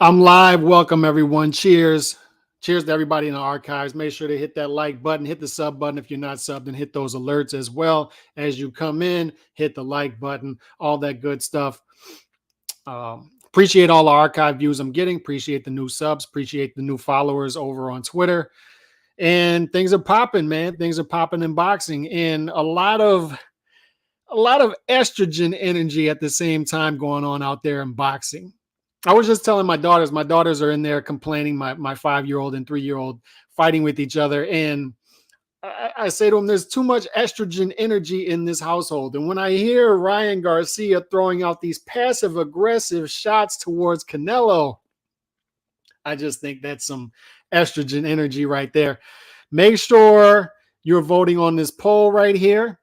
I'm live. Welcome, everyone. Cheers. Cheers to everybody in the archives. Make sure to hit that like button, hit the sub button if you're not subbed, and hit those alerts as well. As you come in, hit the like button, all that good stuff. Appreciate all the archive views I'm getting. Appreciate the new subs. Appreciate the new followers over on Twitter. And things are popping, man. Things are popping in boxing. And a lot of estrogen energy at the same time going on out there in boxing. I was just telling my daughters are in there complaining, my 5-year-old and 3-year-old fighting with each other. And I say to them, there's too much estrogen energy in this household. And when I hear Ryan Garcia throwing out these passive aggressive shots towards Canelo, I just think that's some estrogen energy right there. Make sure you're voting on this poll right here.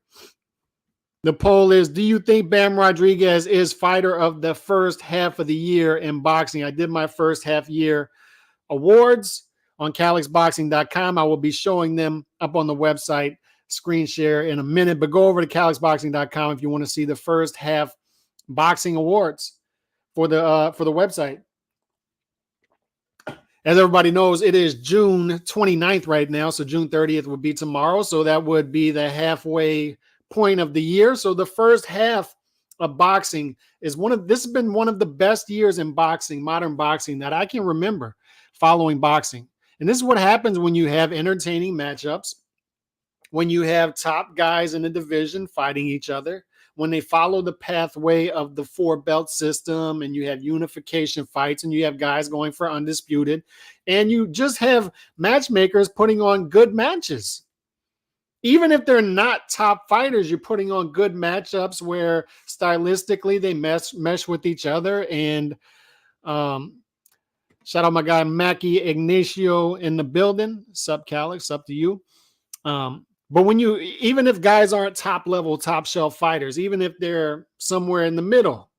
The poll is, do you think Bam Rodriguez is fighter of the first half of the year in boxing? I did my first half year awards on calixboxing.com. I will be showing them up on the website, screen share in a minute, but go over to calixboxing.com if you want to see the first half boxing awards for the website. As everybody knows, it is June 29th right now, so June 30th would be tomorrow, so that would be the halfway point of the year. So the first half of boxing is this has been one of the best years in boxing, modern boxing, that I can remember following boxing. And this is what happens when you have entertaining matchups, when you have top guys in the division fighting each other, when they follow the pathway of the 4-belt system, and you have unification fights, and you have guys going for undisputed, and you just have matchmakers putting on good matches. Even if they're not top fighters, you're putting on good matchups where stylistically they mesh with each other. And shout out my guy Mikey Ignacio in the building. Sup, Calix, up to you. But even if guys aren't top level, top shelf fighters, even if they're somewhere in the middle,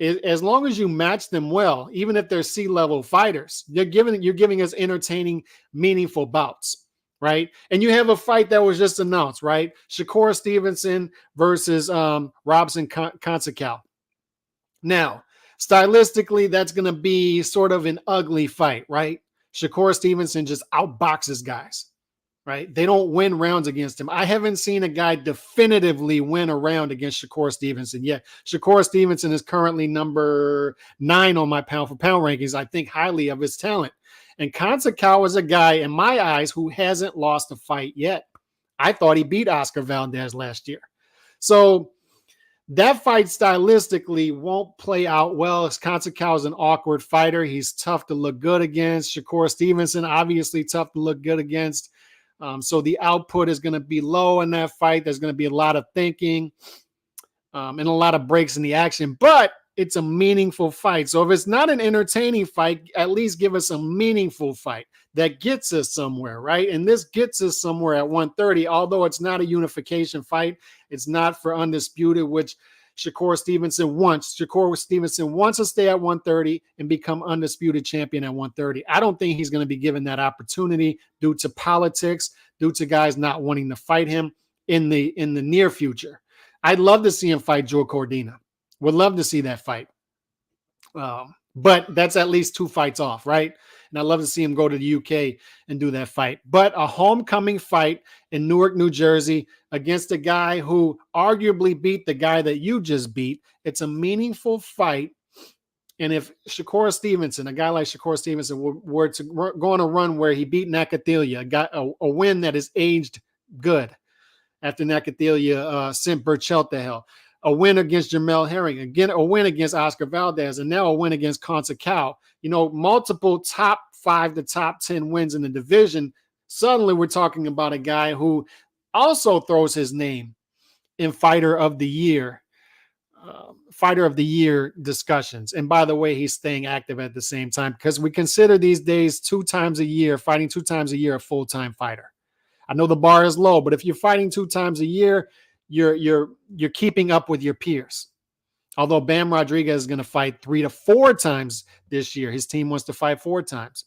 as long as you match them well, even if they're C-level fighters, you're giving us entertaining, meaningful bouts. Right. And you have a fight that was just announced, right? Shakur Stevenson versus Robson Conceicao. Now, stylistically, that's going to be sort of an ugly fight, right? Shakur Stevenson just outboxes guys, right? They don't win rounds against him. I haven't seen a guy definitively win a round against Shakur Stevenson yet. Shakur Stevenson is currently number 9 on my pound for pound rankings. I think highly of his talent. And Conceicao is a guy, in my eyes, who hasn't lost a fight yet. I thought he beat Oscar Valdez last year. So that fight stylistically won't play out well. Conceicao is an awkward fighter. He's tough to look good against. Shakur Stevenson, obviously tough to look good against. So the output is going to be low in that fight. There's going to be a lot of thinking and a lot of breaks in the action. But it's a meaningful fight. So if it's not an entertaining fight, at least give us a meaningful fight that gets us somewhere, right? And this gets us somewhere at 130, although it's not a unification fight. It's not for undisputed, which Shakur Stevenson wants. Shakur Stevenson wants to stay at 130 and become undisputed champion at 130. I don't think he's going to be given that opportunity due to politics, due to guys not wanting to fight him in the near future. I'd love to see him fight Joe Cordina. Would love to see that fight. But that's at least 2 fights off, right? And I'd love to see him go to the UK and do that fight. But a homecoming fight in Newark, New Jersey against a guy who arguably beat the guy that you just beat. It's a meaningful fight. And if Shakur Stevenson, a guy like Shakur Stevenson, were to go on a run where he beat Nakathila, got a win that is aged good after Nakathila sent Burchell to hell. A win against Jamel Herring, again, a win against Oscar Valdez, and now a win against Conceicao. Multiple top 5 to top 10 wins in the division. Suddenly we're talking about a guy who also throws his name in fighter of the year discussions. And by the way, he's staying active at the same time because we consider these days fighting 2 times a year, a full-time fighter. I know the bar is low, but if you're fighting 2 times a year, you're keeping up with your peers. Although Bam Rodriguez is going to fight 3 to 4 times this year. His team wants to fight 4 times.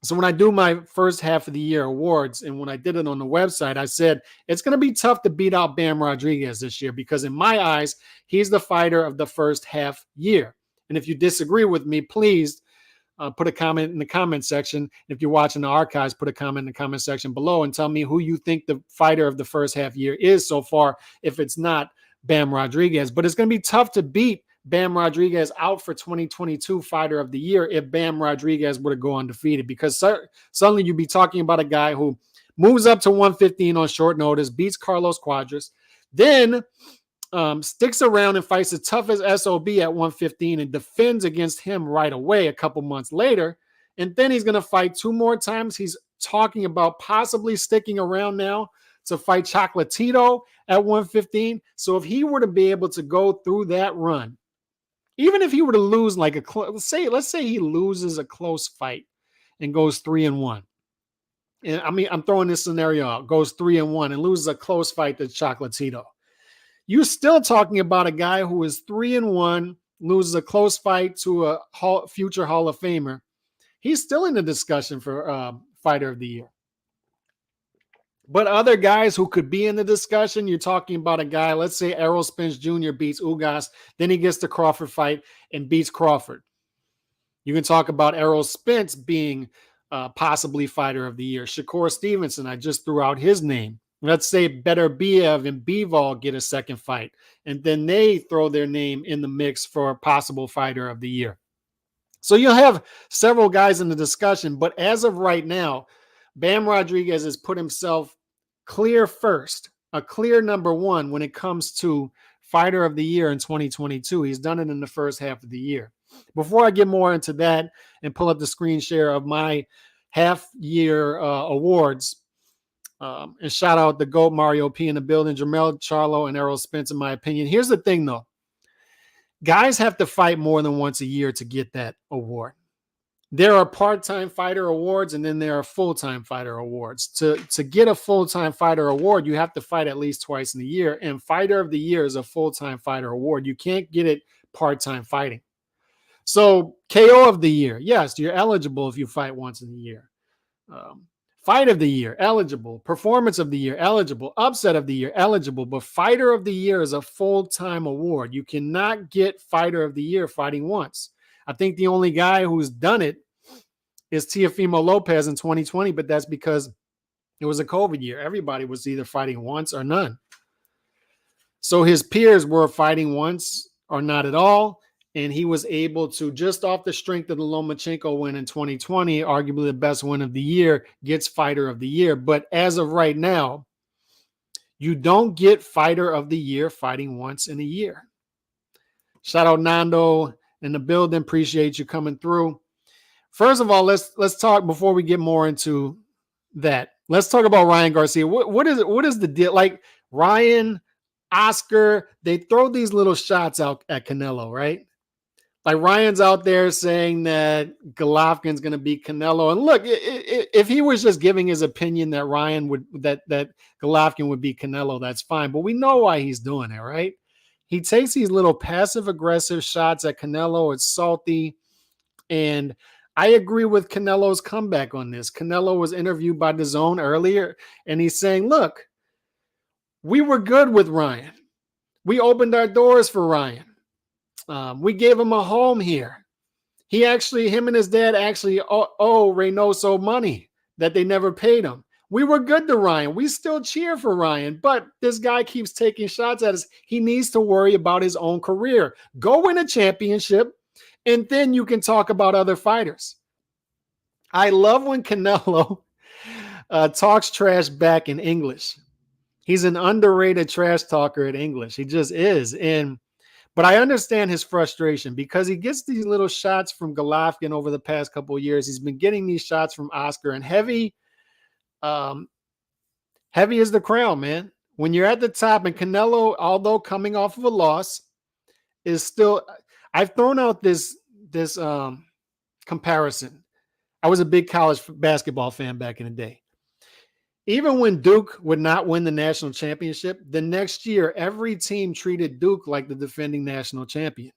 So when I do my first half of the year awards, and when I did it on the website, I said, it's going to be tough to beat out Bam Rodriguez this year because in my eyes, he's the fighter of the first half year. And if you disagree with me, please put a comment in the comment section. If you're watching the archives, put a comment in the comment section below and tell me who you think the fighter of the first half year is so far, if it's not Bam Rodriguez. But it's going to be tough to beat Bam Rodriguez out for 2022 fighter of the year if Bam Rodriguez were to go undefeated, because suddenly you'd be talking about a guy who moves up to 115 on short notice, beats Carlos Cuadras, then sticks around and fights the toughest SOB at 115 and defends against him right away a couple months later. And then he's going to fight 2 more times. He's talking about possibly sticking around now to fight Chocolatito at 115. So if he were to be able to go through that run, even if he were to lose like let's say he loses a close fight and goes 3-1. And I mean, I'm throwing this scenario out, goes 3-1 and loses a close fight to Chocolatito. You're still talking about a guy who is 3-1, loses a close fight to a future Hall of Famer. He's still in the discussion for Fighter of the Year. But other guys who could be in the discussion, you're talking about a guy, let's say Errol Spence Jr. beats Ugas, then he gets the Crawford fight and beats Crawford. You can talk about Errol Spence being possibly Fighter of the Year. Shakur Stevenson, I just threw out his name. Let's say Beterbiev and Bivol get a second fight, and then they throw their name in the mix for a possible Fighter of the Year. So you'll have several guys in the discussion, but as of right now, Bam Rodriguez has put himself clear first, a clear number one when it comes to Fighter of the Year in 2022. He's done it in the first half of the year. Before I get more into that and pull up the screen share of my half-year awards, and shout out the GOAT Mario P in the building, Jermel Charlo and Errol Spence, in my opinion. Here's the thing, though. Guys have to fight more than once a year to get that award. There are part-time fighter awards, and then there are full-time fighter awards. To get a full-time fighter award, you have to fight at least twice in a year, and Fighter of the Year is a full-time fighter award. You can't get it part-time fighting. So KO of the Year, yes, you're eligible if you fight once in a year. Fight of the Year, eligible. Performance of the Year, eligible. Upset of the Year, eligible. But Fighter of the Year is a full-time award. You cannot get Fighter of the Year fighting once. I think the only guy who's done it is Teofimo Lopez in 2020, but that's because it was a COVID year. Everybody was either fighting once or none. So his peers were fighting once or not at all. And he was able to, just off the strength of the Lomachenko win in 2020, arguably the best win of the year, gets Fighter of the Year. But as of right now, you don't get Fighter of the Year fighting once in a year. Shout out Nando in the building. Appreciate you coming through. First of all, let's talk before we get more into that. Let's talk about Ryan Garcia. What is the deal? Like Ryan, Oscar, they throw these little shots out at Canelo, right? Like Ryan's out there saying that Golovkin's going to beat Canelo. And look, if he was just giving his opinion that that Golovkin would beat Canelo, that's fine. But we know why he's doing it, right? He takes these little passive-aggressive shots at Canelo. It's salty. And I agree with Canelo's comeback on this. Canelo was interviewed by DAZN earlier, and he's saying, look, we were good with Ryan. We opened our doors for Ryan. We gave him a home here. Him and his dad actually owe Reynoso money that they never paid him. We were good to Ryan. We still cheer for Ryan, but this guy keeps taking shots at us. He needs to worry about his own career. Go win a championship, and then you can talk about other fighters. I love when Canelo talks trash back in English. He's an underrated trash talker in English. He just is. But I understand his frustration because he gets these little shots from Golovkin over the past couple of years. He's been getting these shots from Oscar, and heavy is the crown, man. When you're at the top, and Canelo, although coming off of a loss, is still. I've thrown out this comparison. I was a big college basketball fan back in the day. Even when Duke would not win the national championship, the next year, every team treated Duke like the defending national champion.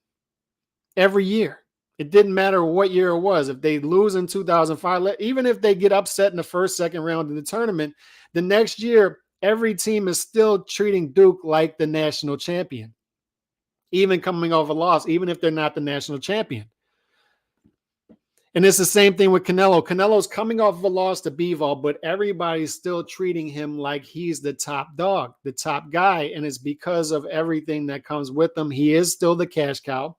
Every year. It didn't matter what year it was. If they lose in 2005, even if they get upset in the first, second round of the tournament, the next year, every team is still treating Duke like the national champion. Even coming off a loss, even if they're not the national champion. And it's the same thing with Canelo. Canelo's coming off of a loss to Bivol, but everybody's still treating him like he's the top dog, the top guy. And it's because of everything that comes with him. He is still the cash cow.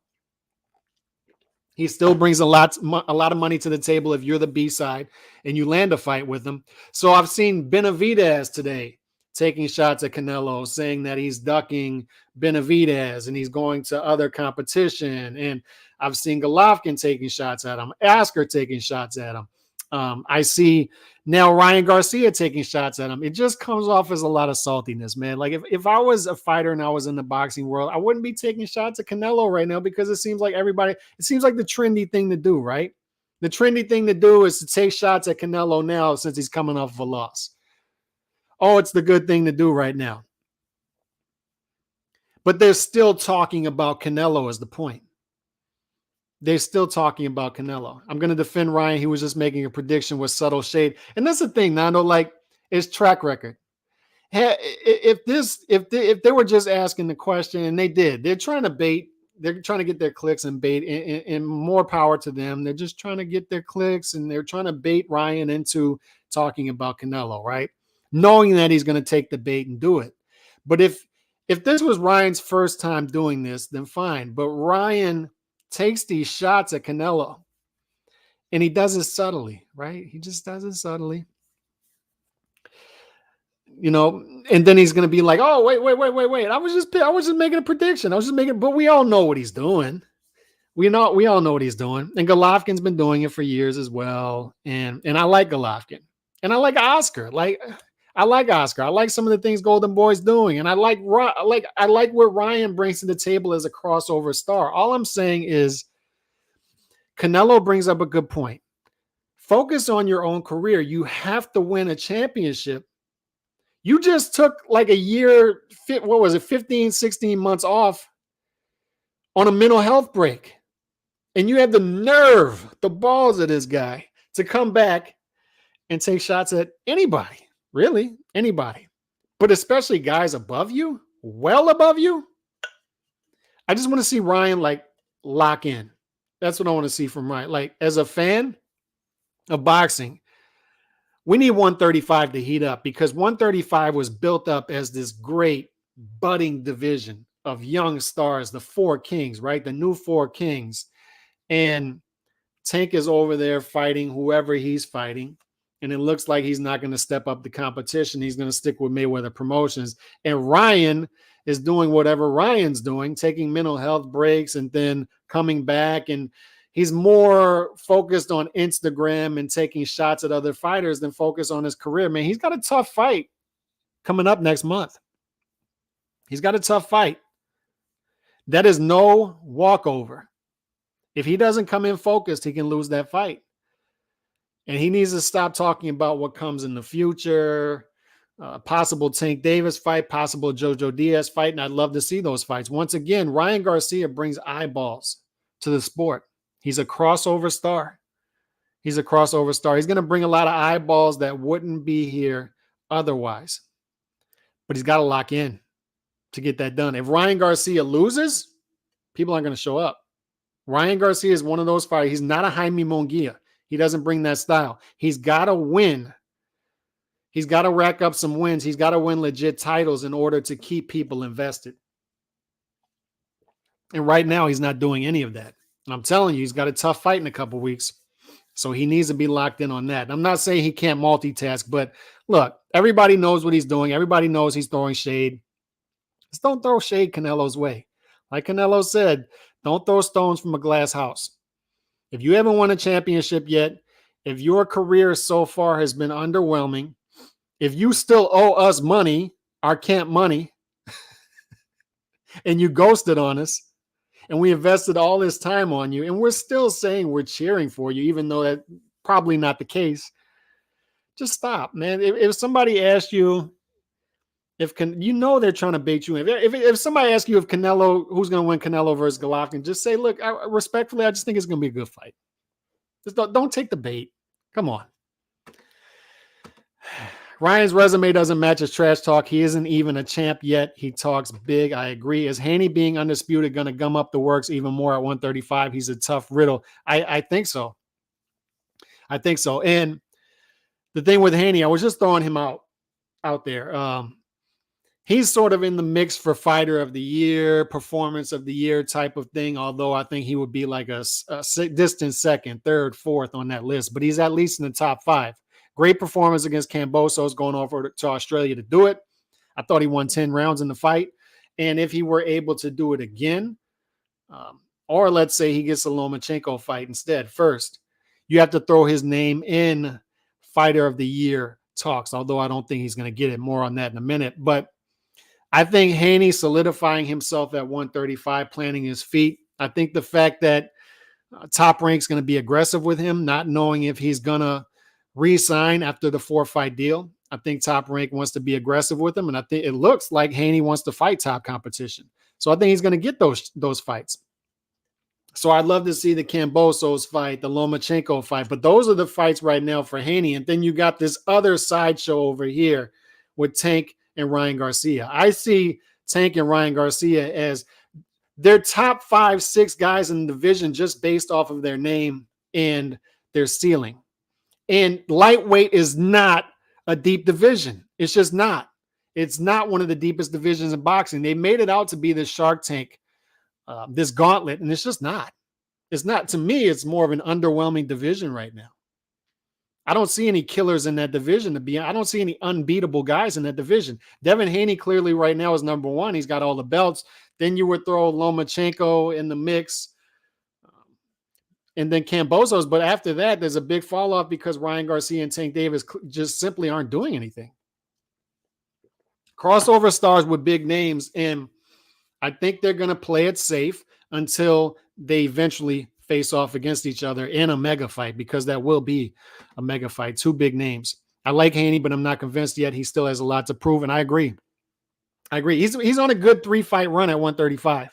He still brings a lot of money to the table if you're the B-side and you land a fight with him. So I've seen Benavidez today taking shots at Canelo, saying that he's ducking Benavidez and he's going to other competition. And I've seen Golovkin taking shots at him, Asker taking shots at him. I see now Ryan Garcia taking shots at him. It just comes off as a lot of saltiness, man. Like if I was a fighter and I was in the boxing world, I wouldn't be taking shots at Canelo right now because it seems like it seems like the trendy thing to do, right? The trendy thing to do is to take shots at Canelo now since he's coming off of a loss. Oh, it's the good thing to do right now. But they're still talking about Canelo is the point. They're still talking about Canelo. I'm going to defend Ryan. He was just making a prediction with subtle shade. And that's the thing, Nando, like his track record. If they were just asking the question, and they did, they're trying to bait, they're trying to get their clicks and bait, and more power to them. They're just trying to get their clicks, and they're trying to bait Ryan into talking about Canelo, right? Knowing that he's going to take the bait and do it. But if this was Ryan's first time doing this, then fine. But Ryan takes these shots at Canelo, and he does it subtly, right? He just does it subtly. You know, and then he's going to be like, oh, wait. I was just making a prediction. But we all know what he's doing. We all know what he's doing. And Golovkin's been doing it for years as well. And I like Golovkin. And I like Oscar. I like Oscar. I like some of the things Golden Boy's doing. And I like what Ryan brings to the table as a crossover star. All I'm saying is Canelo brings up a good point. Focus on your own career. You have to win a championship. You just took like a year, 15, 16 months off on a mental health break. And you had the nerve, the balls of this guy to come back and take shots at anybody. Really, anybody, but especially guys above you, well above you. I just want to see Ryan like lock in. That's what I want to see from Ryan. Like as a fan of boxing, we need 135 to heat up because 135 was built up as this great budding division of young stars, the four kings, right? The new four kings. And Tank is over there fighting whoever he's fighting. And it looks like he's not going to step up the competition. He's going to stick with Mayweather Promotions. And Ryan is doing whatever Ryan's doing, taking mental health breaks and then coming back. And he's more focused on Instagram and taking shots at other fighters than focus on his career. Man, he's got a tough fight coming up next month. He's got a tough fight. That is no walkover. If he doesn't come in focused, he can lose that fight. And he needs to stop talking about what comes in the future, possible Tank Davis fight, possible Jojo Diaz fight. And I'd love to see those fights. Once again, Ryan Garcia brings eyeballs to the sport. He's a crossover star. He's going to bring a lot of eyeballs that wouldn't be here otherwise. But he's got to lock in to get that done. If Ryan Garcia loses, people aren't going to show up. Ryan Garcia is one of those fighters. He's not a Jaime Munguia. He doesn't bring that style. He's got to win. He's got to rack up some wins. He's got to win legit titles in order to keep people invested. And right now, he's not doing any of that. And I'm telling you, he's got a tough fight in a couple weeks. So he needs to be locked in on that. And I'm not saying he can't multitask, but look, everybody knows what he's doing. Everybody knows he's throwing shade. Just don't throw shade Canelo's way. Like Canelo said, don't throw stones from a glass house. If you haven't won a championship yet, if your career so far has been underwhelming, if you still owe us money, our camp money, and you ghosted on us, and we invested all this time on you, and we're still saying we're cheering for you, even though that's probably not the case, just stop, man. If somebody asked you, they're trying to bait you in. If somebody asks you if Canelo, who's going to win Canelo versus Golovkin, just say, look, respectfully, I just think it's going to be a good fight. Just don't take the bait. Come on. Ryan's resume doesn't match his trash talk. He isn't even a champ yet. He talks big. I agree. Is Haney being undisputed going to gum up the works even more at 135? He's a tough riddle. I think so. I think so. And the thing with Haney, I was just throwing him out there. He's sort of in the mix for fighter of the year, performance of the year type of thing. Although I think he would be like a distant second, third, fourth on that list. But he's at least in the top 5. Great performance against Kambosos, going over to Australia to do it. I thought he won 10 rounds in the fight. And if he were able to do it again, or let's say he gets a Lomachenko fight instead first, you have to throw his name in fighter of the year talks, although I don't think he's going to get it. More on that in a minute. But I think Haney solidifying himself at 135, planting his feet. I think the fact that Top Rank's going to be aggressive with him, not knowing if he's going to re-sign after the 4-fight deal. I think Top Rank wants to be aggressive with him, and I think it looks like Haney wants to fight top competition. So I think he's going to get those fights. So I'd love to see the Kambosos fight, the Lomachenko fight, but those are the fights right now for Haney. And then you got this other sideshow over here with Tank and Ryan Garcia. I see Tank and Ryan Garcia as their top 5, 6 guys in the division just based off of their name and their ceiling. And lightweight is not a deep division. It's just not. It's not one of the deepest divisions in boxing. They made it out to be this Shark Tank, this gauntlet, and it's just not. It's not. To me, it's more of an underwhelming division right now. I don't see any killers in that division. I don't see any unbeatable guys in that division. Devin Haney clearly right now is number 1. He's got all the belts. Then you would throw Lomachenko in the mix, and then Kambosos. But after that, there's a big fall off because Ryan Garcia and Tank Davis just simply aren't doing anything. Crossover stars with big names, and I think they're going to play it safe until they eventually face off against each other in a mega fight, because that will be a mega fight. 2 big names. I like Haney, but I'm not convinced yet. He still has a lot to prove, and I agree. He's on a good 3-fight run at 135.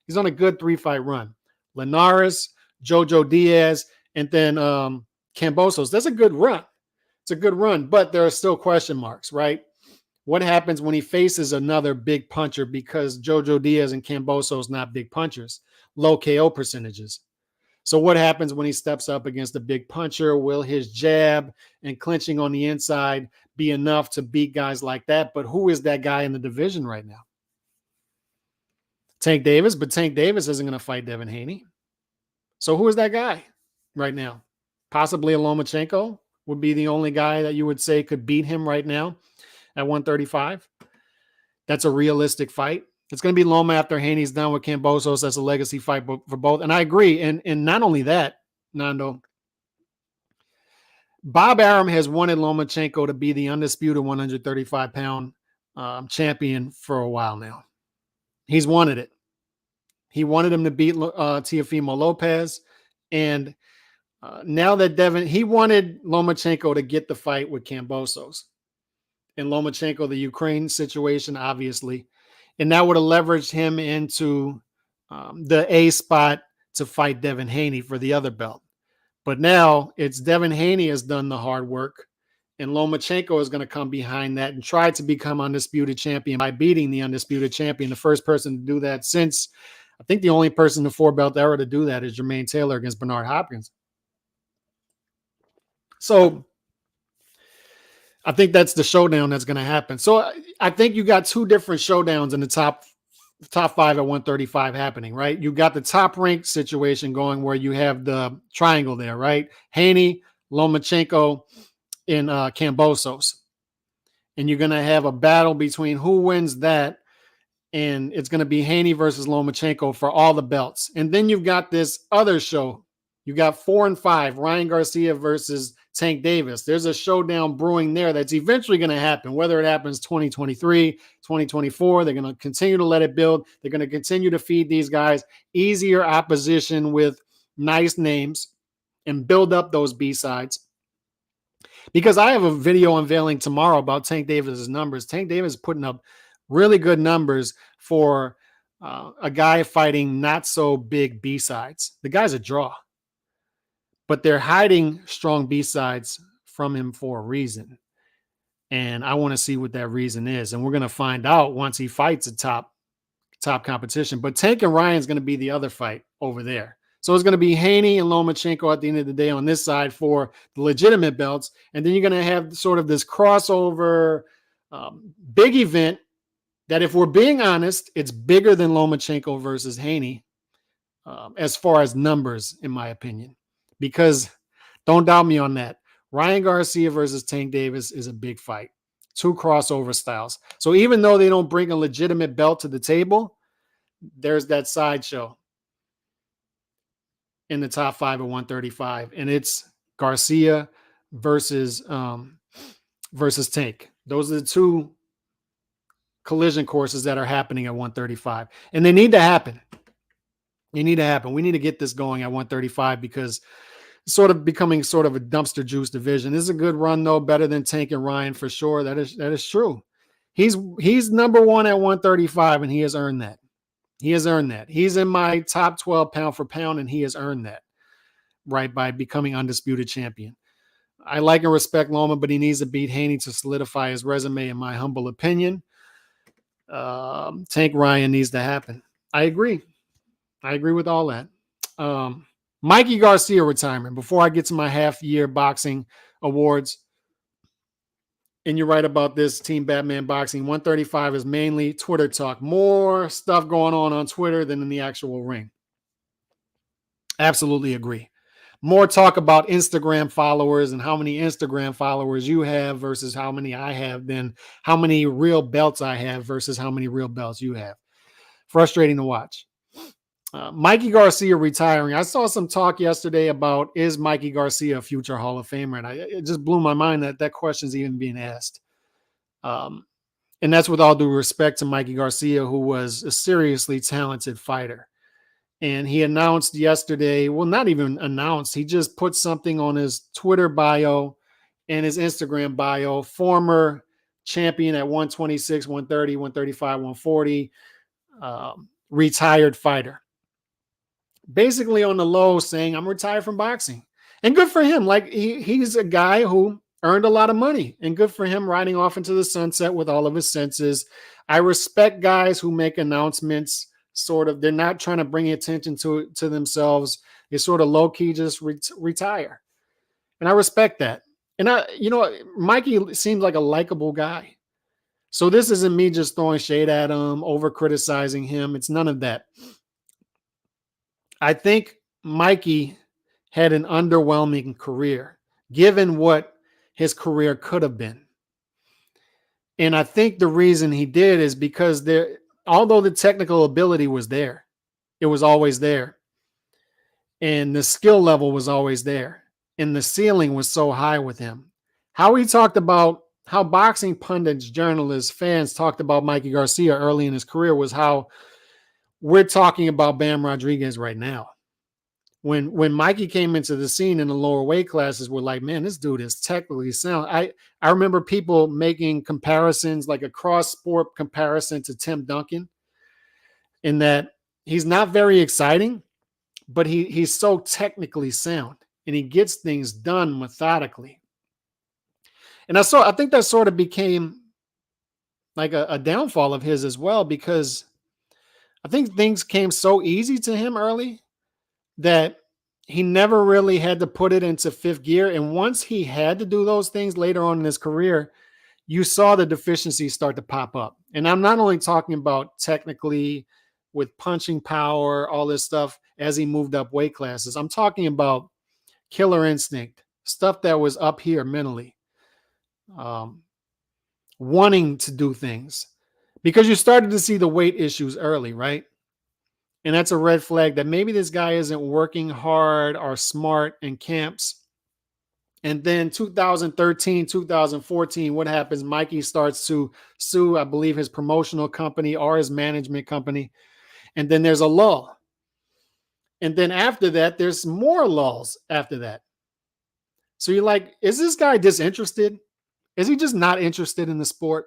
He's on a good 3-fight run. Linares, Jojo Diaz, and then Kambosos. That's a good run. It's a good run, but there are still question marks, right? What happens when he faces another big puncher, because Jojo Diaz and Kambosos not big punchers, low KO percentages. So what happens when he steps up against a big puncher? Will his jab and clinching on the inside be enough to beat guys like that? But who is that guy in the division right now? Tank Davis, but Tank Davis isn't going to fight Devin Haney. So who is that guy right now? Possibly a Lomachenko would be the only guy that you would say could beat him right now at 135. That's a realistic fight. It's going to be Loma after Haney's done with Kambosos. That's a legacy fight for both. And I agree. And not only that, Nando, Bob Arum has wanted Lomachenko to be the undisputed 135-pound champion for a while now. He's wanted it. He wanted him to beat Teofimo Lopez. And now that he wanted Lomachenko to get the fight with Kambosos. And Lomachenko, the Ukraine situation, obviously. And that would have leveraged him into the A spot to fight Devin Haney for the other belt. But now it's Devin Haney has done the hard work, and Lomachenko is going to come behind that and try to become undisputed champion by beating the undisputed champion. The first person to do that since, I think the only person in the 4-belt era to do that is Jermaine Taylor against Bernard Hopkins. So I think that's the showdown that's going to happen. So I think you got 2 different showdowns in the top 5 at 135 happening, right? You got the top ranked situation going where you have the triangle there, right? Haney, Lomachenko, and Kambosos. And you're going to have a battle between who wins that. And it's going to be Haney versus Lomachenko for all the belts. And then you've got this other show. You got 4 and 5, Ryan Garcia versus Tank Davis. There's a showdown brewing there that's eventually going to happen, whether it happens 2023, 2024. They're going to continue to let it build. They're going to continue to feed these guys easier opposition with nice names and build up those B-sides. Because I have a video unveiling tomorrow about Tank Davis's numbers. Tank Davis is putting up really good numbers for a guy fighting not so big B-sides. The guy's a draw. But they're hiding strong B-sides from him for a reason. And I want to see what that reason is. And we're going to find out once he fights a top competition. But Tank and Ryan's going to be the other fight over there. So it's going to be Haney and Lomachenko at the end of the day on this side for the legitimate belts. And then you're going to have sort of this crossover big event that, if we're being honest, it's bigger than Lomachenko versus Haney as far as numbers, in my opinion. Because don't doubt me on that. Ryan Garcia versus Tank Davis is a big fight. Two crossover styles. So even though they don't bring a legitimate belt to the table, there's that sideshow in the top 5 at 135, and it's Garcia versus Tank. Those are the two collision courses that are happening at 135, and they need to happen. They need to happen. We need to get this going at 135 because it's sort of becoming sort of a dumpster juice division. This is a good run though, better than Tank and Ryan for sure. That is true. He's number one at 135, and he has earned that. He has earned that. He's in my top 12 pound for pound, and he has earned that, right, by becoming undisputed champion. I like and respect Loma, but he needs to beat Haney to solidify his resume, in my humble opinion. Tank Ryan needs to happen. I agree. I agree with all that. Mikey Garcia retirement. Before I get to my half-year boxing awards, and you're right about this, Team Batman Boxing, 135 is mainly Twitter talk. More stuff going on Twitter than in the actual ring. Absolutely agree. More talk about Instagram followers and how many Instagram followers you have versus how many I have than how many real belts I have versus how many real belts you have. Frustrating to watch. Mikey Garcia retiring. I saw some talk yesterday about, is Mikey Garcia a future Hall of Famer? And it just blew my mind that question's even being asked. And that's with all due respect to Mikey Garcia, who was a seriously talented fighter. And he announced yesterday, well, not even announced, he just put something on his Twitter bio and his Instagram bio, former champion at 126, 130, 135, 140, retired fighter. Basically on the low saying, I'm retired from boxing. And good for him. Like he's a guy who earned a lot of money, and good for him riding off into the sunset with all of his senses. I respect guys who make announcements. Sort of, they're not trying to bring attention to themselves. They sort of low key just retire. And I respect that. And Mikey seems like a likable guy. So this isn't me just throwing shade at him, over criticizing him. It's none of that. I think Mikey had an underwhelming career, given what his career could have been. And I think the reason he did is because although the technical ability was there, it was always there. And the skill level was always there. And the ceiling was so high with him. How boxing pundits, journalists, fans talked about Mikey Garcia early in his career was how we're talking about Bam Rodriguez right now. When Mikey came into the scene in the lower weight classes, we're like, man, this dude is technically sound. I remember people making comparisons, like a cross-sport comparison to Tim Duncan, in that he's not very exciting, but he's so technically sound, and he gets things done methodically. And I think that sort of became like a downfall of his as well, because I think things came so easy to him early that he never really had to put it into fifth gear. And once he had to do those things later on in his career, you saw the deficiencies start to pop up. And I'm not only talking about technically with punching power, all this stuff as he moved up weight classes. I'm talking about killer instinct, stuff that was up here mentally, wanting to do things, because you started to see the weight issues early, right? And that's a red flag that maybe this guy isn't working hard or smart in camps. And then 2013, 2014, what happens? Mikey starts to sue, I believe, his promotional company or his management company. And then there's a lull. And then after that, there's more lulls after that. So you're like, is this guy disinterested? Is he just not interested in the sport?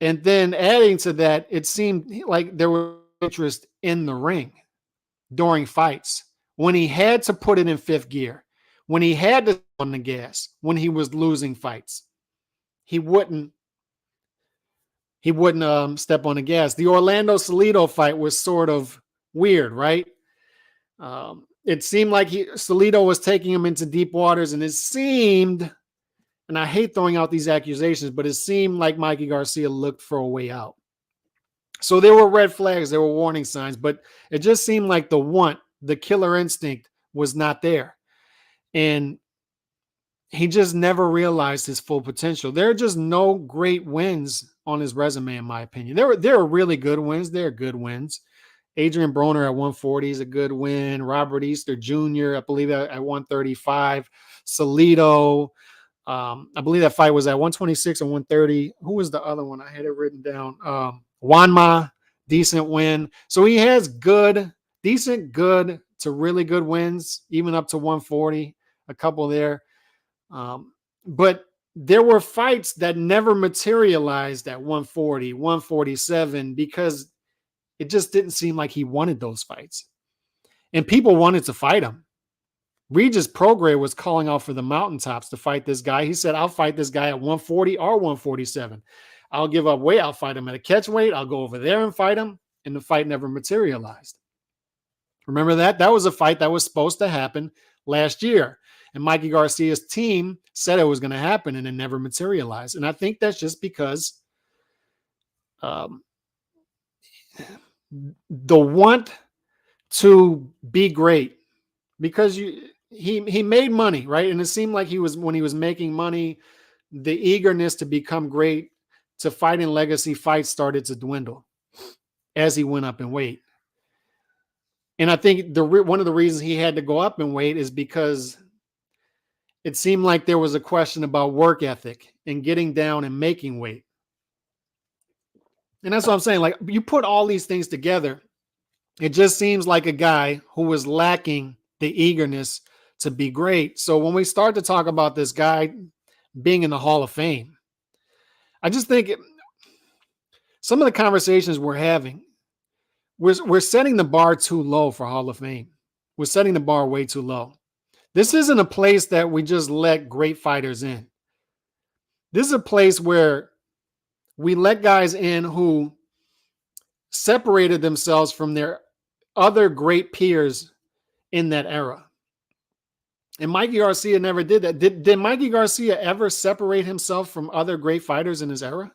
And then adding to that, it seemed like there was interest in the ring during fights, when he had to put it in fifth gear, when he had to on the gas, when he was losing fights, he wouldn't step on the gas. The Orlando Salido fight was sort of weird, right? it seemed like Salido was taking him into deep waters, and it seemed, and I hate throwing out these accusations, but it seemed like Mikey Garcia looked for a way out. So there were red flags, there were warning signs, but it just seemed like the killer instinct was not there. And he just never realized his full potential. There are just no great wins on his resume, in my opinion. There are really good wins. There are good wins. Adrian Broner at 140 is a good win. Robert Easter Jr., I believe, at 135. Salido, I believe that fight was at 126 and 130. Who was the other one? I had it written down. Wanma, decent win. So he has decent, good to really good wins, even up to 140, a couple there. But there were fights that never materialized at 140, 147, because it just didn't seem like he wanted those fights. And people wanted to fight him. Regis Prograis was calling out for the mountaintops to fight this guy. He said, I'll fight this guy at 140 or 147. I'll give up weight. I'll fight him at a catch weight. I'll go over there and fight him. And the fight never materialized. Remember that? That was a fight that was supposed to happen last year. And Mikey Garcia's team said it was going to happen, and it never materialized. And I think that's just because the want to be great, because he made money, right? And it seemed like when he was making money, the eagerness to become great, to fight in legacy fights, started to dwindle as he went up in weight. And I think one of the reasons he had to go up in weight is because it seemed like there was a question about work ethic and getting down and making weight. And that's what I'm saying. Like, you put all these things together, it just seems like a guy who was lacking the eagerness to be great. So when we start to talk about this guy being in the Hall of Fame, I just think some of the conversations we're having, we're setting the bar too low for Hall of Fame. We're setting the bar way too low. This isn't a place that we just let great fighters in. This is a place where we let guys in who separated themselves from their other great peers in that era. And Mikey Garcia never did that. Did Mikey Garcia ever separate himself from other great fighters in his era?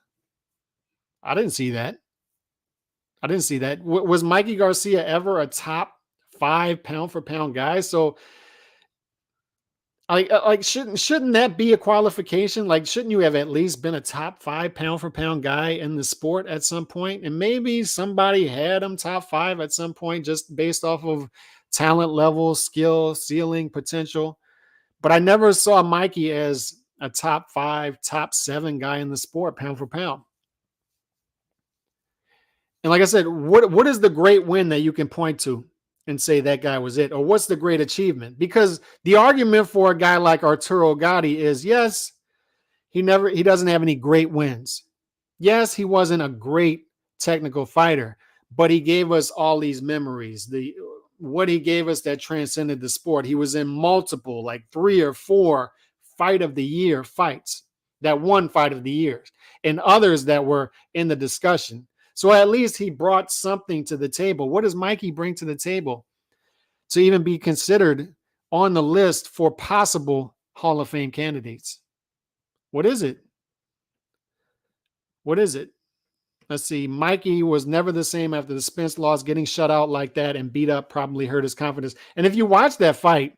I didn't see that. Was Mikey Garcia ever a top 5 pound for pound guy? So shouldn't that be a qualification? Like, shouldn't you have at least been a top 5 pound for pound guy in the sport at some point? And maybe somebody had him top 5 at some point, just based off of talent level, skill, ceiling, potential. But I never saw Mikey as a top 5, top 7 guy in the sport, pound for pound. And like I said, what is the great win that you can point to and say that guy was it? Or what's the great achievement? Because the argument for a guy like Arturo Gatti is, yes, he doesn't have any great wins. Yes, he wasn't a great technical fighter, but he gave us all these memories. What he gave us that transcended the sport. He was in multiple, like 3 or 4 fight of the year fights, that won fight of the year, and others that were in the discussion. So at least he brought something to the table. What does Mikey bring to the table to even be considered on the list for possible Hall of Fame candidates? What is it? Let's see. Mikey was never the same after the Spence loss. Getting shut out like that and beat up probably hurt his confidence. And if you watch that fight,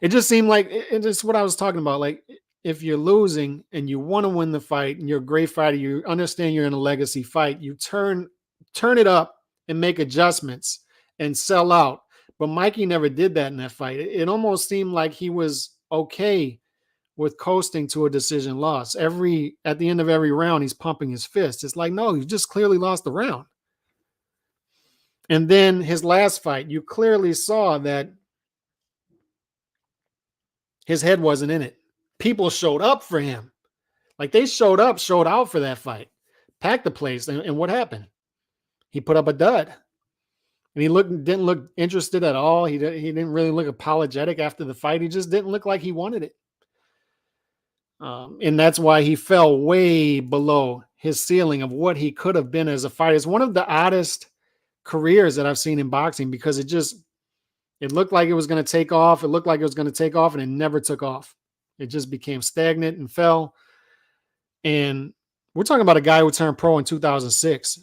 it just seemed like it's what I was talking about. Like, if you're losing and you want to win the fight and you're a great fighter, you understand you're in a legacy fight, you turn it up and make adjustments and sell out. But Mikey never did that in that fight. It almost seemed like he was okay with coasting to a decision loss. At the end of every round, he's pumping his fist. It's like, no, you just clearly lost the round. And then his last fight, you clearly saw that his head wasn't in it. People showed up for him. Like, they showed out for that fight, packed the place. And what happened? He put up a dud. And he didn't look interested at all. He didn't really look apologetic after the fight. He just didn't look like he wanted it. And that's why he fell way below his ceiling of what he could have been as a fighter. It's one of the oddest careers that I've seen in boxing, because It looked like it was going to take off. It looked like it was going to take off, and it never took off. It just became stagnant and fell. And we're talking about a guy who turned pro in 2006,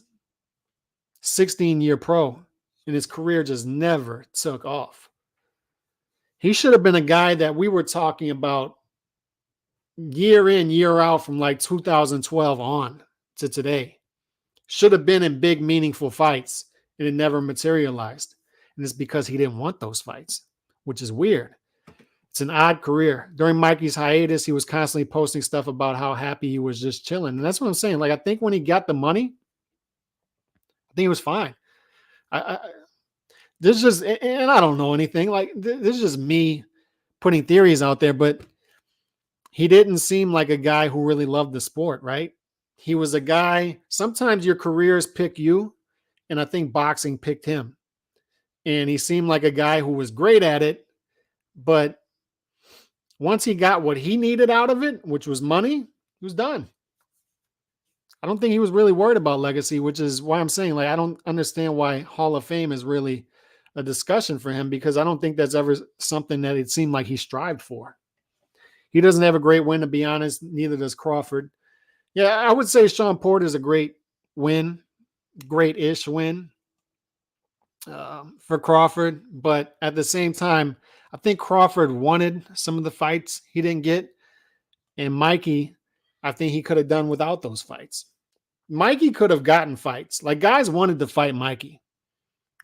16-year pro, and his career just never took off. He should have been a guy that we were talking about year in, year out from like 2012 on to today. Should have been in big, meaningful fights, and it never materialized. And it's because he didn't want those fights, which is weird. It's an odd career. During Mikey's hiatus, he was constantly posting stuff about how happy he was just chilling. And that's what I'm saying. Like, I think when he got the money, I think it was fine. This just, and I don't know anything. Like, this is just me putting theories out there, but he didn't seem like a guy who really loved the sport, right? He was a guy, sometimes your careers pick you, and I think boxing picked him. And he seemed like a guy who was great at it, but once he got what he needed out of it, which was money, he was done. I don't think he was really worried about legacy, which is why I'm saying, like, I don't understand why Hall of Fame is really a discussion for him, because I don't think that's ever something that it seemed like he strived for. He doesn't have a great win, to be honest. Neither does Crawford. Yeah, I would say Sean Porter is a great win, great-ish win for Crawford. But at the same time, I think Crawford wanted some of the fights he didn't get. And Mikey, I think he could have done without those fights. Mikey could have gotten fights. Like, guys wanted to fight Mikey.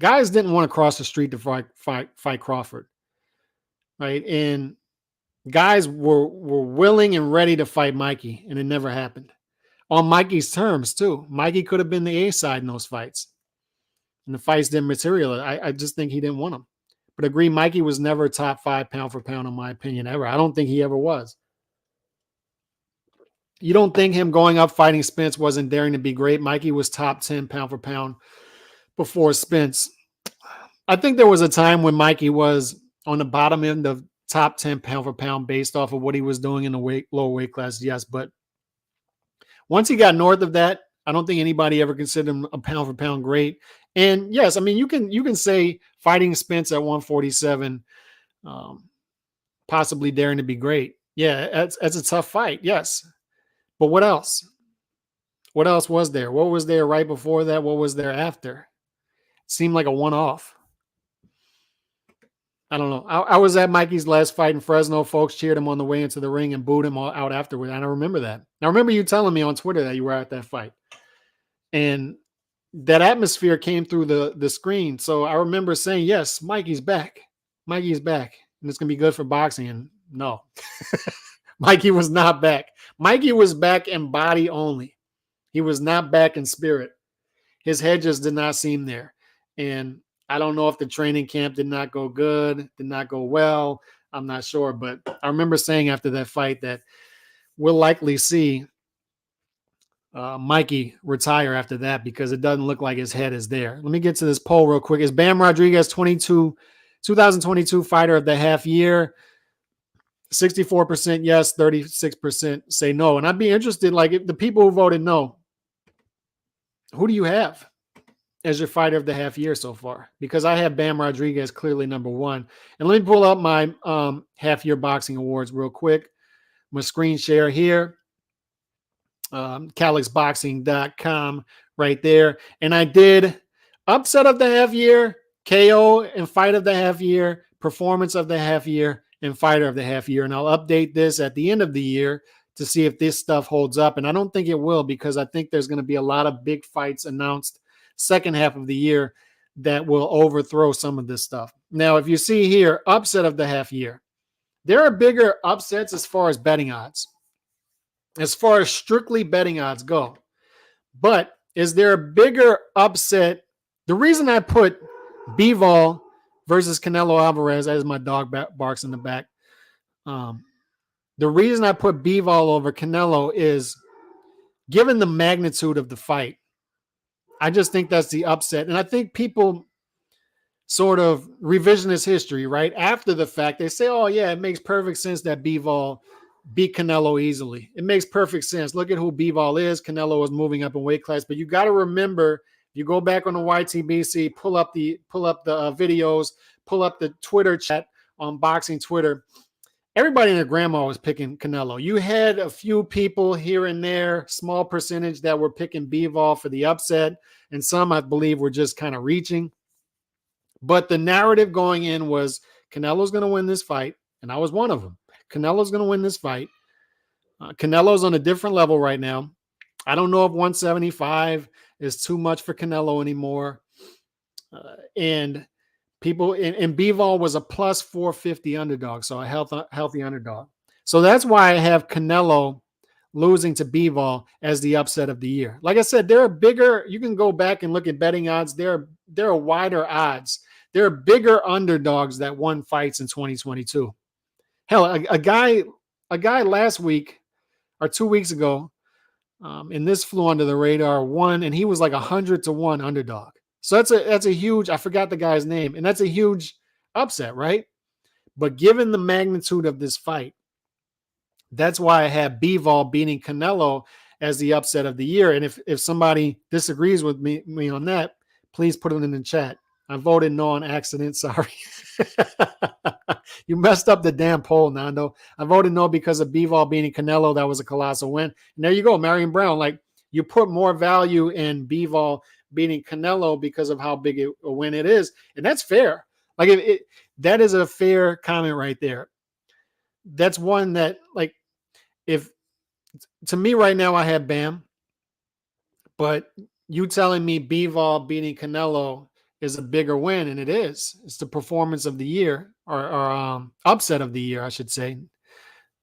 Guys didn't want to cross the street to fight Crawford. Right? And guys were willing and ready to fight Mikey, and it never happened. On Mikey's terms, too. Mikey could have been the A side in those fights. And the fights didn't materialize. I just think he didn't want them. But agree, Mikey was never top 5 pound for pound, in my opinion, ever. I don't think he ever was. You don't think him going up fighting Spence wasn't daring to be great? Mikey was top 10 pound for pound before Spence. I think there was a time when Mikey was on the bottom end of top 10 pound for pound based off of what he was doing in the lower weight class, yes. But once he got north of that, I don't think anybody ever considered him a pound for pound great. And yes, I mean, you can say fighting Spence at 147, possibly daring to be great. Yeah, that's a tough fight. Yes. But what else? What else was there? What was there right before that? What was there after? It seemed like a one-off. I don't know. I was at Mikey's last fight in Fresno. Folks cheered him on the way into the ring and booed him out afterward. And I remember that. I remember you telling me on Twitter that you were at that fight. And that atmosphere came through the screen. So I remember saying, yes, Mikey's back. Mikey's back. And it's going to be good for boxing. And no. Mikey was not back. Mikey was back in body only. He was not back in spirit. His head just did not seem there. And I don't know if the training camp did not go good, did not go well. I'm not sure. But I remember saying after that fight that we'll likely see Mikey retire after that, because it doesn't look like his head is there. Let me get to this poll real quick. Is Bam Rodriguez 2022 fighter of the half year? 64% yes, 36% say no. And I'd be interested, like, if the people who voted no, who do you have as your fighter of the half year so far? Because I have Bam Rodriguez clearly number one. And let me pull up my half year boxing awards real quick. I'm going to screen share here. CalixBoxing.com right there. And I did upset of the half year, KO and fight of the half year, performance of the half year, and fighter of the half year. And I'll update this at the end of the year to see if this stuff holds up. And I don't think it will, because I think there's going to be a lot of big fights announced second half of the year that will overthrow some of this stuff. Now, if you see here, upset of the half year, there are bigger upsets as far as betting odds, as far as strictly betting odds go. But is there a bigger upset? The reason I put Bivol versus Canelo Alvarez, as my dog barks in the back, the reason I put Bivol over Canelo is, given the magnitude of the fight, I just think that's the upset. And I think people sort of revisionist history, right? After the fact, they say, oh, yeah, it makes perfect sense that Bivol beat Canelo easily. It makes perfect sense. Look at who Bivol is. Canelo is moving up in weight class. But you got to remember You go back on the YTBC, pull up the videos, pull up the Twitter chat on Boxing Twitter. Everybody and their grandma was picking Canelo. You had a few people here and there, small percentage, that were picking Bivol for the upset, and some, I believe, were just kind of reaching. But the narrative going in was Canelo's going to win this fight, and I was one of them. Canelo's going to win this fight. Canelo's on a different level right now. I don't know if 175 is too much for Canelo anymore. And people, and Bivol was a plus 450 underdog, so a healthy underdog. So that's why I have Canelo losing to Bivol as the upset of the year. Like I said, there are bigger, you can go back and look at betting odds. There are wider odds. There are bigger underdogs that won fights in 2022. Hell, a guy last week or 2 weeks ago, and this flew under the radar, won, and he was like 100-1 underdog. So that's a huge, I forgot the guy's name, and that's a huge upset, right? But given the magnitude of this fight, that's why I have Bivol beating Canelo as the upset of the year. And if somebody disagrees with me on that, please put it in the chat. I voted no on accident. Sorry. You messed up the damn poll, Nando. I voted no because of Bivol beating Canelo. That was a colossal win. And there you go, Marion Brown. Like, you put more value in Bivol beating Canelo because of how big a win it is. And that's fair. Like, that is a fair comment right there. That's one that, like, if to me right now, I have Bam, but you telling me Bivol beating Canelo is a bigger win, and it is. It's the performance of the year, or upset of the year, I should say,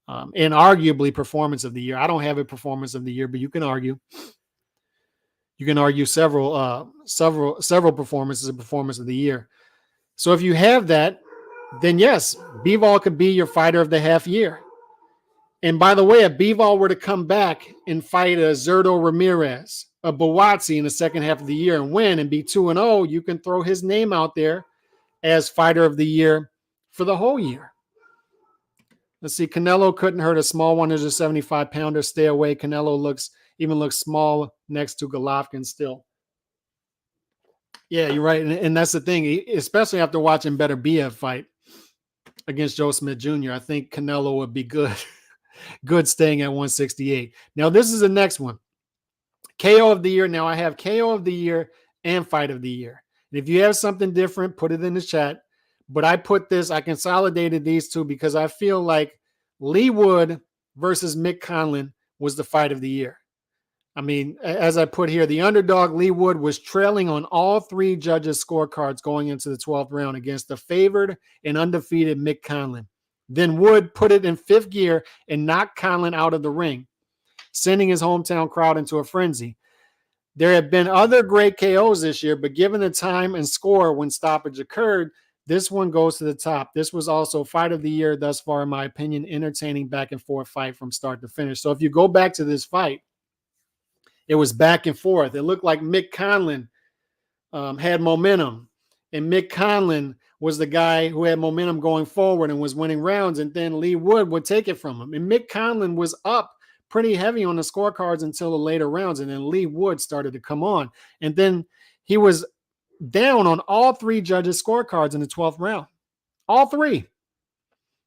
and arguably performance of the year. I don't have a performance of the year, but you can argue. You can argue several performances of performance of the year. So if you have that, then yes, Bivol could be your fighter of the half year. And by the way, if Bivol were to come back and fight a Zurdo Ramirez, a Buatsi in the second half of the year and win and be 2-0, you can throw his name out there as fighter of the year for the whole year. Let's see. Canelo couldn't hurt a small 175-pounder. Stay away. Canelo looks small next to Golovkin still. Yeah, you're right. And that's the thing, especially after watching Better Biev fight against Joe Smith Jr. I think Canelo would be good. Good staying at 168. Now, this is the next one. KO of the year. Now, I have KO of the year and fight of the year. And if you have something different, put it in the chat. But I consolidated these two because I feel like Lee Wood versus Mick Conlan was the fight of the year. I mean, as I put here, the underdog Lee Wood was trailing on all three judges' scorecards going into the 12th round against the favored and undefeated Mick Conlan. Then Wood put it in fifth gear and knocked Conlan out of the ring, sending his hometown crowd into a frenzy. There have been other great KOs this year, but given the time and score when stoppage occurred, this one goes to the top. This was also fight of the year thus far, in my opinion, entertaining back and forth fight from start to finish. So if you go back to this fight, it was back and forth. It looked like Mick Conlan had momentum, and Mick Conlan was the guy who had momentum going forward and was winning rounds, and then Lee Wood would take it from him. And Mick Conlan was up pretty heavy on the scorecards until the later rounds, and then Lee Wood started to come on. And then he was down on all three judges' scorecards in the 12th round. All three.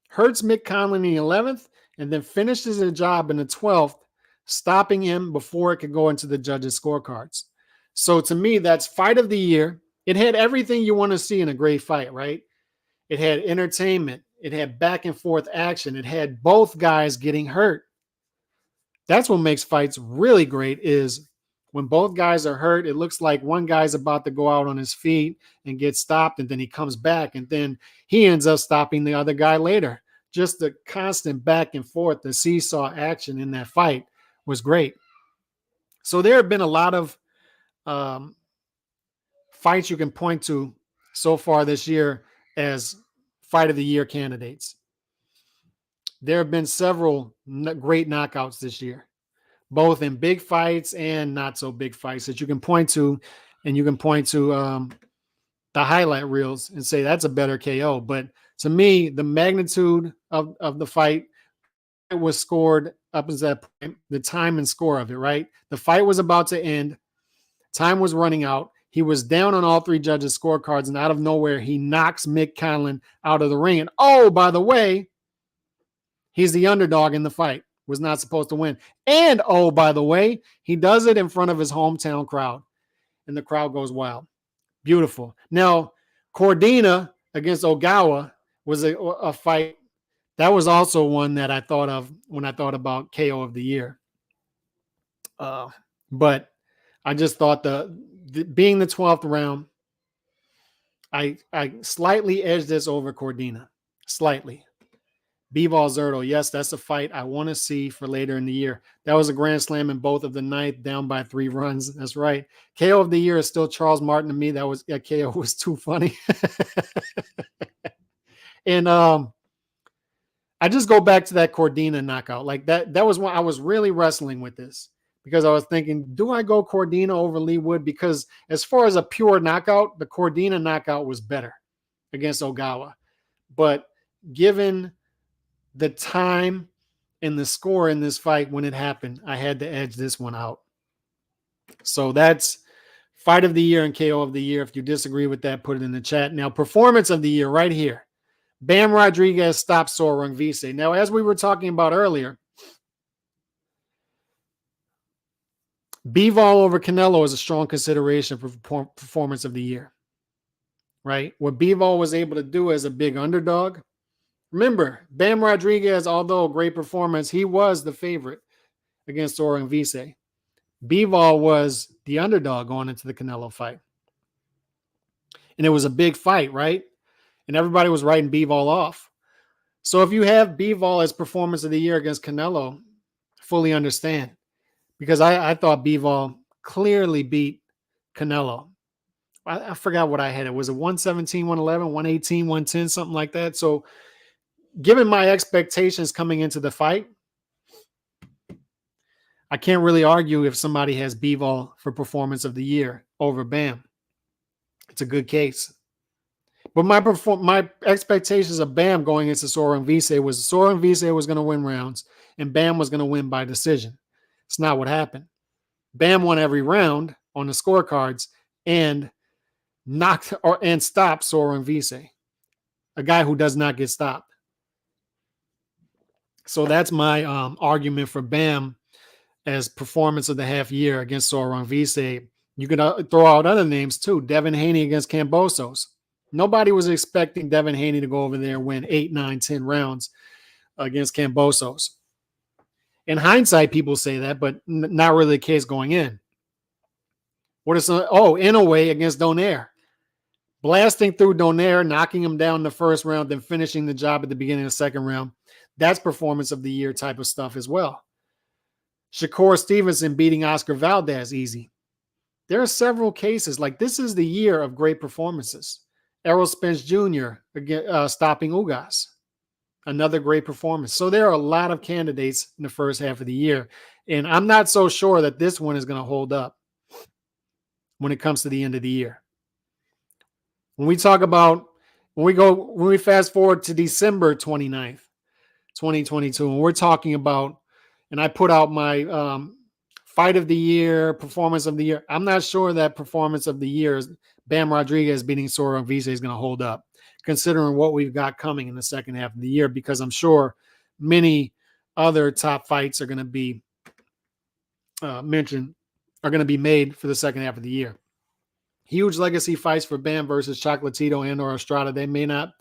Hurts Mick Conlan in the 11th, and then finishes the job in the 12th, stopping him before it could go into the judges' scorecards. So to me, that's fight of the year. It had everything you want to see in a great fight, right? It had entertainment. It had back and forth action. It had both guys getting hurt. That's what makes fights really great, is when both guys are hurt, it looks like one guy's about to go out on his feet and get stopped, and then he comes back, and then he ends up stopping the other guy later. Just the constant back and forth, the seesaw action in that fight was great. So there have been a lot of fights you can point to so far this year as fight of the year candidates. There have been several great knockouts this year, both in big fights and not so big fights that you can point to, and you can point to the highlight reels and say that's a better KO. But to me, the magnitude of the fight, it was scored up as that point, the time and score of it, right? The fight was about to end. Time was running out. He was down on all three judges' scorecards, and out of nowhere, he knocks Mick Conlan out of the ring. And oh, by the way, he's the underdog in the fight. Was not supposed to win. And oh, by the way, he does it in front of his hometown crowd. And the crowd goes wild. Beautiful. Now, Cordina against Ogawa was a fight. That was also one that I thought of when I thought about KO of the year. But I just thought being the 12th round, I slightly edged this over Cordina. Slightly. Bivol Zurdo, yes, that's a fight I want to see for later in the year. That was a grand slam in both of the ninth, down by 3 runs. That's right. KO of the year is still Charles Martin to me. KO was too funny. And I just go back to that Cordina knockout. Like that was when I was really wrestling with this, because I was thinking, do I go Cordina over Lee Wood? Because as far as a pure knockout, the Cordina knockout was better against Ogawa. But given the time and the score in this fight when it happened, I had to edge this one out. So that's fight of the year and KO of the year. If you disagree with that, put it in the chat. Now, performance of the year right here. Bam Rodriguez stopped Sor Rungvisai. Now, as we were talking about earlier, Bivol over Canelo is a strong consideration for performance of the year, right? What Bivol was able to do as a big underdog. Remember, Bam Rodriguez, although a great performance, he was the favorite against Sor Rungvisai. Bivol was the underdog going into the Canelo fight. And it was a big fight, right? And everybody was writing Bivol off. So if you have Bivol as performance of the year against Canelo, fully understand. Because I thought Bivol clearly beat Canelo. I forgot what I had. It was a 117, 111, 118, 110, something like that. So given my expectations coming into the fight, I can't really argue if somebody has Bivol for performance of the year over Bam. It's a good case. But my expectations of Bam going into Sor Rungvisai was going to win rounds and Bam was going to win by decision. It's not what happened. Bam won every round on the scorecards and stopped Sor Rungvisai, a guy who does not get stopped. So that's my argument for Bam as performance of the half year against Sor Rungvisai. You can throw out other names too. Devin Haney against Kambosos. Nobody was expecting Devin Haney to go over there and win 8, 9, 10 rounds against Kambosos. In hindsight, people say that, but not really the case going in. Inoue against Donaire. Blasting through Donaire, knocking him down the first round, then finishing the job at the beginning of the second round. That's performance of the year type of stuff as well. Shakur Stevenson beating Oscar Valdez easy. There are several cases. Like, this is the year of great performances. Errol Spence Jr. Stopping Ugas. Another great performance. So there are a lot of candidates in the first half of the year. And I'm not so sure that this one is going to hold up when it comes to the end of the year. When we fast forward to December 29th, 2022, and we're talking about, and I put out my fight of the year, performance of the year. I'm not sure that performance of the year, Bam Rodriguez beating Sor Rungvisai, is going to hold up, considering what we've got coming in the second half of the year, because I'm sure many other top fights are going to be made for the second half of the year. Huge legacy fights for Bam versus Chocolatito and or Estrada. That may not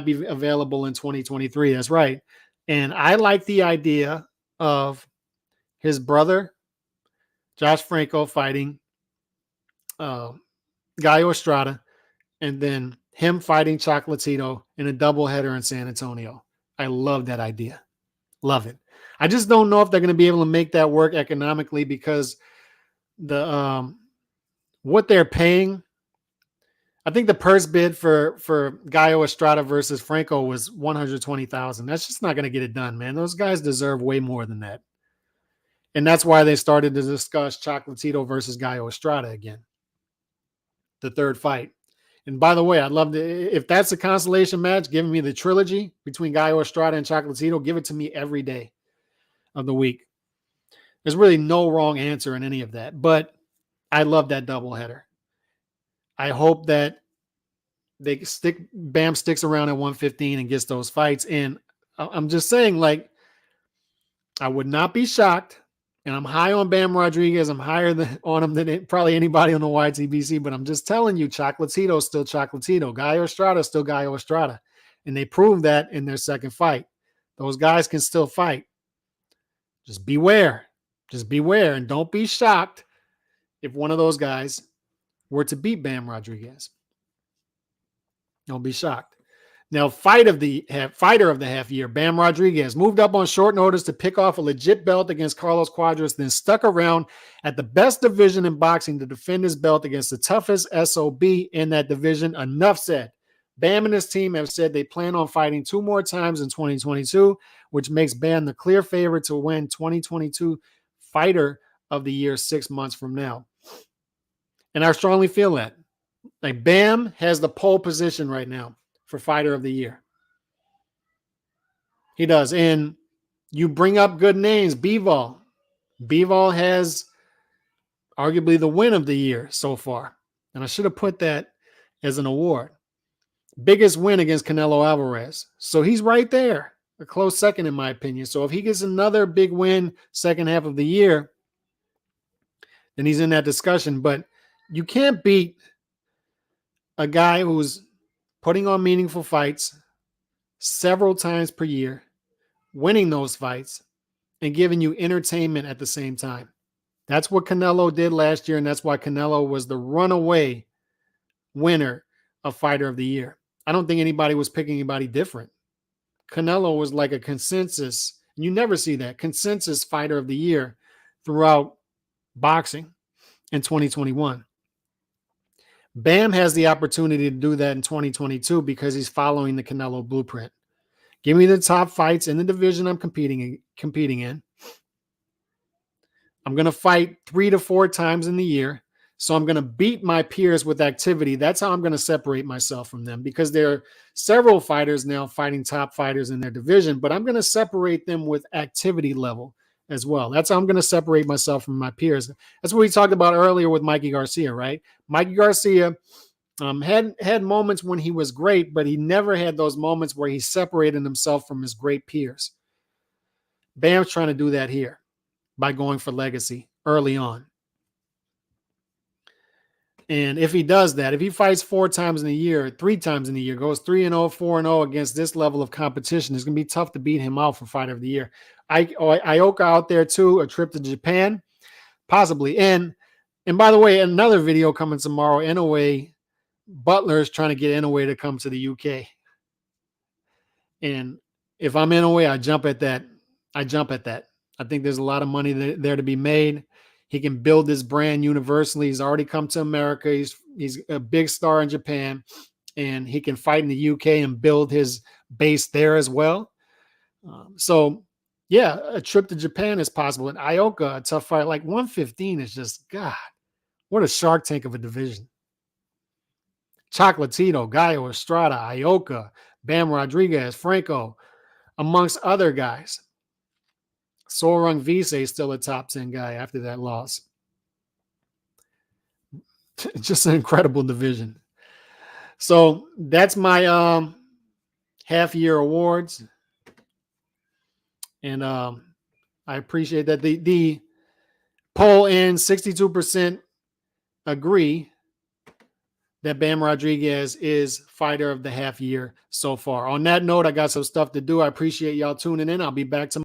be available in 2023. That's right. And I like the idea of his brother, Josh Franco, fighting Gallo Estrada, and then him fighting Chocolatito in a doubleheader in San Antonio. I love that idea. Love it. I just don't know if they're going to be able to make that work economically, because what they're paying, I think the purse bid for Gallo Estrada versus Franco was $120,000. That's just not going to get it done, man. Those guys deserve way more than that. And that's why they started to discuss Chocolatito versus Gallo Estrada again, the third fight. And by the way, I'd love to, if that's a consolation match, giving me the trilogy between Gallo Estrada and Chocolatito, give it to me every day of the week. There's really no wrong answer in any of that, but I love that doubleheader. I hope that Bam sticks around at 115 and gets those fights. And I'm just saying, like, I would not be shocked. And I'm high on Bam Rodriguez. I'm higher on him than probably anybody on the YTBC. But I'm just telling you, Chocolatito is still Chocolatito. Gallo Estrada is still Gallo Estrada. And they proved that in their second fight. Those guys can still fight. Just beware. Just beware. And don't be shocked if one of those guys were to beat Bam Rodriguez. Don't be shocked. Now, fighter of the half year, Bam Rodriguez moved up on short notice to pick off a legit belt against Carlos Cuadras, then stuck around at the best division in boxing to defend his belt against the toughest SOB in that division. Enough said. Bam and his team have said they plan on fighting 2 more times in 2022, which makes Bam the clear favorite to win 2022 Fighter of the Year 6 months from now. And I strongly feel that. Like, Bam has the pole position right now for Fighter of the Year. He does. And you bring up good names. Bivol. Bivol has arguably the win of the year so far. And I should have put that as an award. Biggest win against Canelo Alvarez. So he's right there. A close second, in my opinion. So if he gets another big win second half of the year, then he's in that discussion. But you can't beat a guy who's putting on meaningful fights several times per year, winning those fights, and giving you entertainment at the same time. That's what Canelo did last year, and that's why Canelo was the runaway winner of Fighter of the Year. I don't think anybody was picking anybody different. Canelo was like a consensus, and you never see that, consensus Fighter of the Year throughout boxing in 2021. Bam has the opportunity to do that in 2022 because he's following the Canelo blueprint. Give me the top fights in the division I'm competing in. I'm going to fight 3 to 4 times in the year. So I'm going to beat my peers with activity. That's how I'm going to separate myself from them, because there are several fighters now fighting top fighters in their division, but I'm going to separate them with activity level as well. That's how I'm going to separate myself from my peers. That's what we talked about earlier with Mikey Garcia, right? Mikey Garcia had moments when he was great, but he never had those moments where he separated himself from his great peers. Bam's trying to do that here by going for legacy early on. And if he does that, if he fights 4 times in a year, 3 times in a year, goes 3-0, 4-0 against this level of competition, it's going to be tough to beat him out for Fighter of the Year. Ioka out there too, a trip to Japan, possibly. And by the way, another video coming tomorrow, Inoue, Butler is trying to get Inoue to come to the UK. And if I'm Inoue, I jump at that. I think there's a lot of money there to be made. He can build this brand universally. He's already come to America. He's a big star in Japan, and he can fight in the UK and build his base there as well. So, yeah, a trip to Japan is possible. And Ioka, a tough fight, like 115 is just, God, what a shark tank of a division. Chocolatito, Gallo Estrada, Ioka, Bam Rodriguez, Franco, amongst other guys. Sorung Vise is still a top 10 guy after that loss. Just an incredible division. So that's my half-year awards. And I appreciate that. The poll ends 62% agree that Bam Rodriguez is Fighter of the half year so far. On that note, I got some stuff to do. I appreciate y'all tuning in. I'll be back tomorrow.